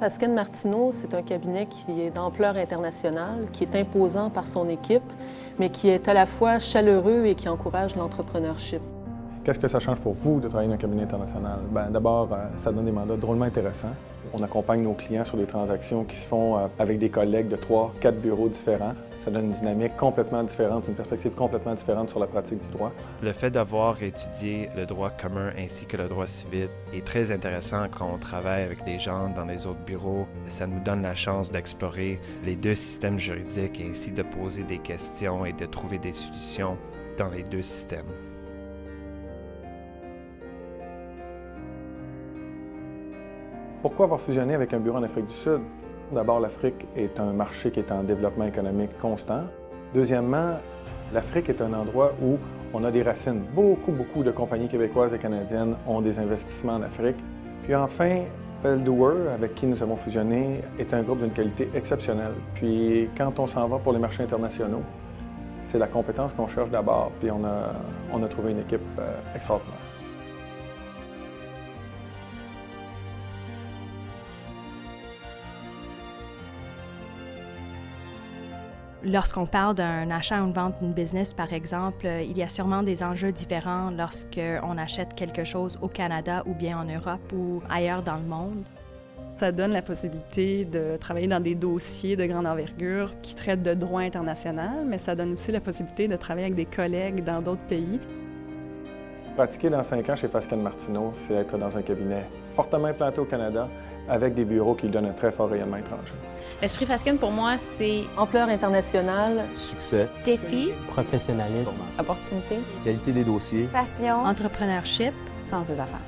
Fasken-Martineau, c'est un cabinet qui est d'ampleur internationale, qui est imposant par son équipe, mais qui est à la fois chaleureux et qui encourage l'entrepreneurship. Qu'est-ce que ça change pour vous de travailler dans un cabinet international? D'abord, ça donne des mandats drôlement intéressants. On accompagne nos clients sur des transactions qui se font avec des collègues de 3, 4 bureaux différents. Ça donne une dynamique complètement différente, une perspective complètement différente sur la pratique du droit. Le fait d'avoir étudié le droit commun ainsi que le droit civil est très intéressant quand on travaille avec des gens dans les autres bureaux. Ça nous donne la chance d'explorer les deux systèmes juridiques et ainsi de poser des questions et de trouver des solutions dans les deux systèmes. Pourquoi avoir fusionné avec un bureau en Afrique du Sud? D'abord, l'Afrique est un marché qui est en développement économique constant. Deuxièmement, l'Afrique est un endroit où on a des racines. Beaucoup de compagnies québécoises et canadiennes ont des investissements en Afrique. Puis enfin, Bell Doer, avec qui nous avons fusionné, est un groupe d'une qualité exceptionnelle. Puis quand on s'en va pour les marchés internationaux, c'est la compétence qu'on cherche d'abord, puis on a trouvé une équipe extraordinaire. Lorsqu'on parle d'un achat ou une vente d'une business, par exemple, il y a sûrement des enjeux différents lorsqu'on achète quelque chose au Canada ou bien en Europe ou ailleurs dans le monde. Ça donne la possibilité de travailler dans des dossiers de grande envergure qui traitent de droit international, mais ça donne aussi la possibilité de travailler avec des collègues dans d'autres pays. Pratiquer dans 5 ans chez Fasken-Martineau, c'est être dans un cabinet fortement implanté au Canada, avec des bureaux qui lui donnent un très fort rayonnement étranger. L'esprit Fasken, pour moi, c'est Ampleur internationale, Succès, défi, professionnalisme, opportunité, qualité des dossiers, passion, Entrepreneurship, sens des affaires.